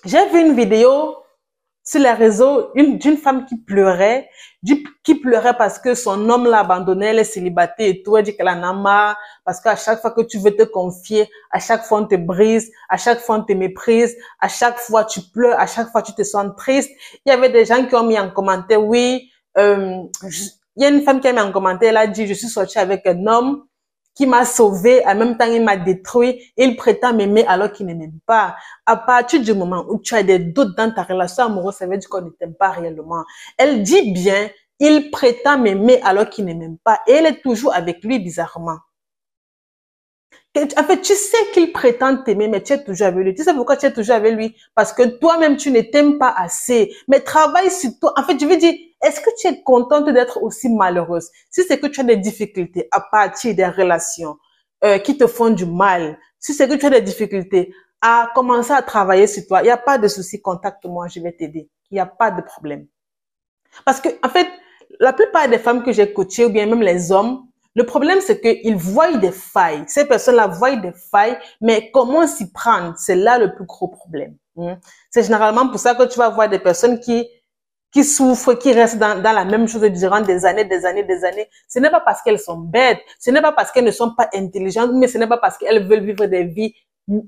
J'ai vu une vidéo sur les réseaux d'une femme qui pleurait parce que son homme l'a abandonné, elle est célibataire et tout. Elle dit qu'elle en a marre parce qu'à chaque fois que tu veux te confier, à chaque fois on te brise, à chaque fois on te méprise, à chaque fois tu pleures, à chaque fois tu te sens triste. Il y avait des gens qui ont mis en commentaire, oui, il y a une femme qui a mis en commentaire, elle a dit, je suis sortie avec un homme qui m'a sauvé, en même temps il m'a détruit, il prétend m'aimer alors qu'il ne m'aime pas. À partir du moment où tu as des doutes dans ta relation amoureuse, ça veut dire qu'on ne t'aime pas réellement. Elle dit bien, il prétend m'aimer alors qu'il ne m'aime pas, et elle est toujours avec lui bizarrement. En fait, tu sais qu'il prétend t'aimer, mais tu es toujours avec lui. Tu sais pourquoi tu es toujours avec lui? Parce que toi-même, tu ne t'aimes pas assez. Mais travaille sur toi. En fait, je veux dire, est-ce que tu es contente d'être aussi malheureuse? Si c'est que tu as des difficultés à partir des relations qui te font du mal, si c'est que tu as des difficultés à commencer à travailler sur toi, il n'y a pas de souci, contacte-moi, je vais t'aider. Il n'y a pas de problème. Parce que, en fait, la plupart des femmes que j'ai coachées, ou bien même les hommes, le problème, c'est qu'ils voient des failles. Ces personnes-là voient des failles, mais comment s'y prendre? C'est là le plus gros problème. C'est généralement pour ça que tu vas voir des personnes qui souffrent, qui restent dans la même chose durant des années, des années, des années. Ce n'est pas parce qu'elles sont bêtes, ce n'est pas parce qu'elles ne sont pas intelligentes, mais ce n'est pas parce qu'elles veulent vivre des vies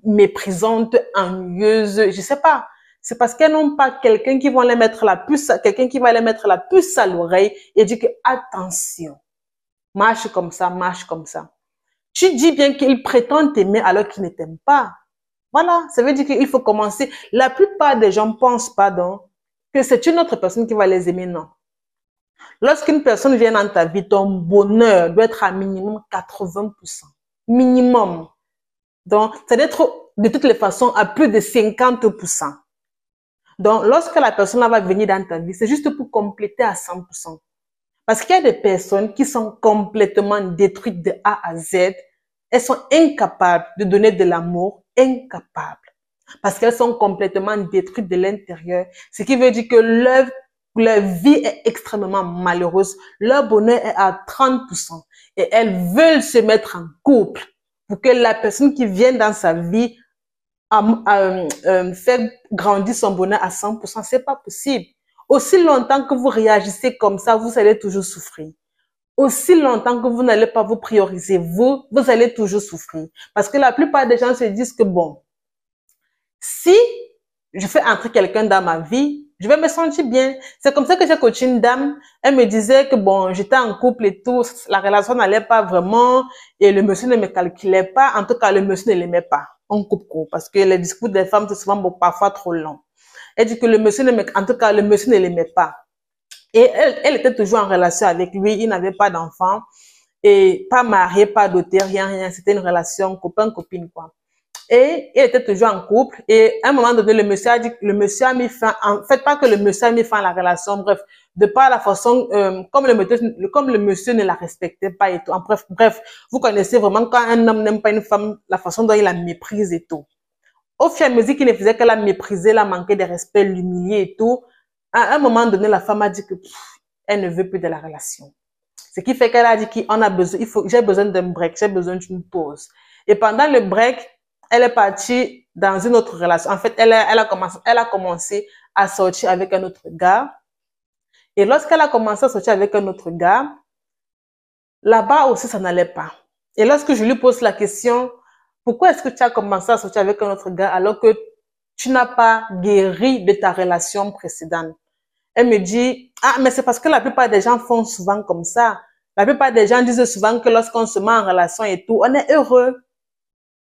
méprisantes, ennuyeuses, je sais pas. C'est parce qu'elles n'ont pas quelqu'un qui va les mettre la puce, quelqu'un qui va les mettre la puce à l'oreille et dire que attention, marche comme ça, marche comme ça. Tu dis bien qu'il prétend t'aimer alors qu'il ne t'aime pas. Voilà, ça veut dire qu'il faut commencer. La plupart des gens pensent, pardon, que c'est une autre personne qui va les aimer, non. Lorsqu'une personne vient dans ta vie, ton bonheur doit être à minimum 80%. Minimum. Donc, ça doit être de toutes les façons à plus de 50%. Donc, lorsque la personne va venir dans ta vie, c'est juste pour compléter à 100%. Parce qu'il y a des personnes qui sont complètement détruites de A à Z. Elles sont incapables de donner de l'amour, incapables. Parce qu'elles sont complètement détruites de l'intérieur. Ce qui veut dire que leur vie est extrêmement malheureuse. Leur bonheur est à 30%. Et elles veulent se mettre en couple pour que la personne qui vient dans sa vie faire grandir son bonheur à 100%. C'est pas possible. Aussi longtemps que vous réagissez comme ça, vous allez toujours souffrir. Aussi longtemps que vous n'allez pas vous prioriser, vous allez toujours souffrir. Parce que la plupart des gens se disent que bon, si je fais entrer quelqu'un dans ma vie, je vais me sentir bien. C'est comme ça que j'ai coaché une dame. Elle me disait que bon, j'étais en couple et tout, la relation n'allait pas vraiment et le monsieur ne me calculait pas. En tout cas, le monsieur ne l'aimait pas. On coupe court parce que les discours des femmes, c'est souvent parfois trop long. Elle dit que le monsieur en tout cas, le monsieur ne l'aimait pas. Et elle était toujours en relation avec lui. Il n'avait pas d'enfant et pas marié, pas doté, rien, rien. C'était une relation copain-copine, quoi. Et il était toujours en couple. Et à un moment donné, le monsieur a dit que le monsieur a mis fin, en fait, pas que le monsieur a mis fin à la relation, bref, de par la façon, comme le monsieur ne la respectait pas et tout. En bref, vous connaissez vraiment quand un homme n'aime pas une femme, la façon dont il la méprise et tout. Au fur et à mesure qu'il ne faisait que la mépriser, la manquer de respect, l'humilier et tout, à un moment donné, la femme a dit que elle ne veut plus de la relation. Ce qui fait qu'elle a dit qu'on a besoin, j'ai besoin d'un break, j'ai besoin d'une pause. Et pendant le break, elle est partie dans une autre relation. En fait, elle a commencé à sortir avec un autre gars. Et lorsqu'elle a commencé à sortir avec un autre gars, là-bas aussi, ça n'allait pas. Et lorsque je lui pose la question, pourquoi est-ce que tu as commencé à sortir avec un autre gars alors que tu n'as pas guéri de ta relation précédente? Elle me dit, ah, mais c'est parce que la plupart des gens font souvent comme ça. La plupart des gens disent souvent que lorsqu'on se met en relation et tout, on est heureux.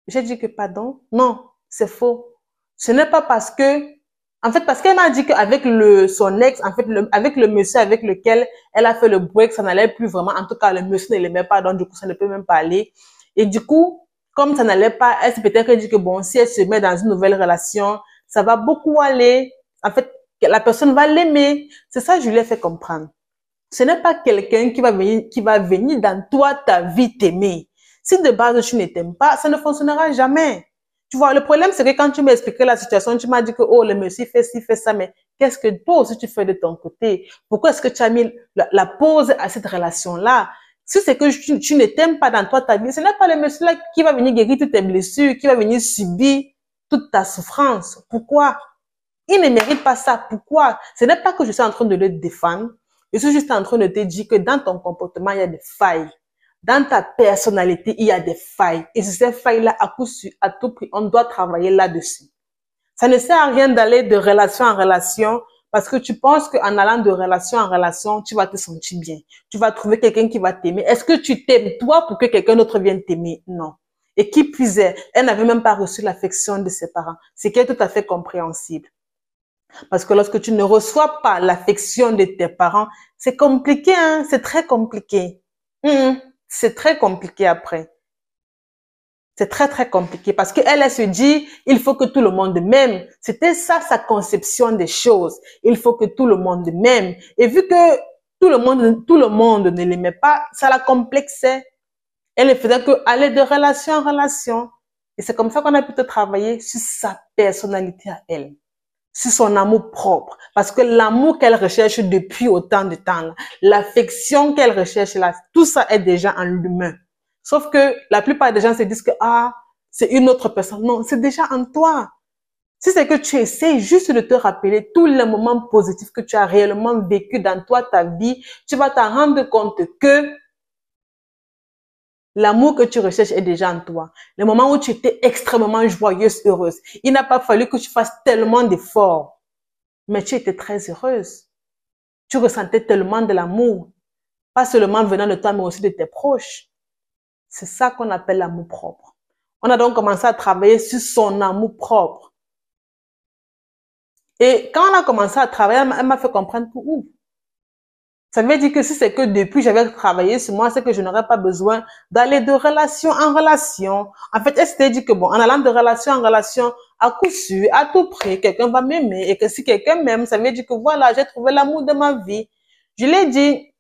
J'ai dit que pardon, non, c'est faux. Ce n'est pas parce que, en fait, parce qu'elle m'a dit qu'avec son ex, en fait, avec le monsieur avec lequel elle a fait le break, ça n'allait plus vraiment. En tout cas, le monsieur ne l'aimait pas, donc du coup, ça ne peut même pas aller. Et du coup, comme ça n'allait pas, elle s'est peut-être dit que bon, si elle se met dans une nouvelle relation, ça va beaucoup aller. En fait, la personne va l'aimer. C'est ça que je lui ai fait comprendre. Ce n'est pas quelqu'un qui va venir dans toi, ta vie, t'aimer. Si de base tu ne t'aimes pas, ça ne fonctionnera jamais. Tu vois, le problème, c'est que quand tu m'as expliqué la situation, tu m'as dit que, oh, le monsieur fait ci, fait ça, mais qu'est-ce que toi aussi tu fais de ton côté? Pourquoi est-ce que tu as mis la pause à cette relation-là? Si c'est que tu ne t'aimes pas dans toi, ta vie, ce n'est pas le monsieur-là qui va venir guérir toutes tes blessures, qui va venir subir toute ta souffrance. Pourquoi? Il ne mérite pas ça. Pourquoi? Ce n'est pas que je suis en train de le défendre. Je suis juste en train de te dire que dans ton comportement, il y a des failles. Dans ta personnalité, il y a des failles. Et ces failles-là, à coup sûr, à tout prix, on doit travailler là-dessus. Ça ne sert à rien d'aller de relation en relation parce que tu penses qu'en allant de relation en relation, tu vas te sentir bien. Tu vas trouver quelqu'un qui va t'aimer. Est-ce que tu t'aimes toi pour que quelqu'un d'autre vienne t'aimer? Non. Et qui plus est, elle n'avait même pas reçu l'affection de ses parents. C'est qui est tout à fait compréhensible. Parce que lorsque tu ne reçois pas l'affection de tes parents, c'est compliqué, hein? C'est très compliqué. C'est très compliqué après. C'est très, très compliqué parce qu'elle, elle se dit, il faut que tout le monde m'aime. C'était ça, sa conception des choses. Il faut que tout le monde m'aime. Et vu que tout le monde ne l'aimait pas, ça la complexait. Elle ne faisait que aller de relation en relation. Et c'est comme ça qu'on a pu travailler sur sa personnalité à elle, sur son amour propre. Parce que l'amour qu'elle recherche depuis autant de temps, l'affection qu'elle recherche là, tout ça est déjà en l'humain. Sauf que la plupart des gens se disent que c'est une autre personne. Non, c'est déjà en toi. Si c'est que tu essaies juste de te rappeler tous les moments positifs que tu as réellement vécu dans toi, ta vie, tu vas t'en rendre compte que l'amour que tu recherches est déjà en toi. Le moment où tu étais extrêmement joyeuse, heureuse. Il n'a pas fallu que tu fasses tellement d'efforts. Mais tu étais très heureuse. Tu ressentais tellement de l'amour. Pas seulement venant de toi, mais aussi de tes proches. C'est ça qu'on appelle l'amour propre. On a donc commencé à travailler sur son amour propre. Et quand on a commencé à travailler, elle m'a fait comprendre que ça veut dire que si c'est que depuis j'avais travaillé sur moi, c'est que je n'aurais pas besoin d'aller de relation en relation. En fait, elle s'était dit que bon, en allant de relation en relation, à coup sûr, à tout prix, quelqu'un va m'aimer. Et que si quelqu'un m'aime, ça veut dire que voilà, j'ai trouvé l'amour de ma vie. Je l'ai dit,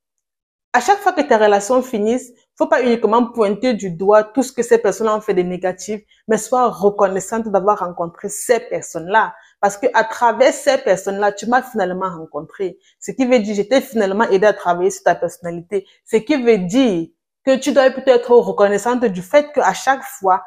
à chaque fois que tes relations finissent, faut pas uniquement pointer du doigt tout ce que ces personnes ont fait de négatif, mais sois reconnaissante d'avoir rencontré ces personnes-là. Parce que à travers ces personnes-là, tu m'as finalement rencontré. Ce qui veut dire, je t'ai finalement aidé à travailler sur ta personnalité. Ce qui veut dire que tu dois peut-être être reconnaissante du fait qu'à chaque fois,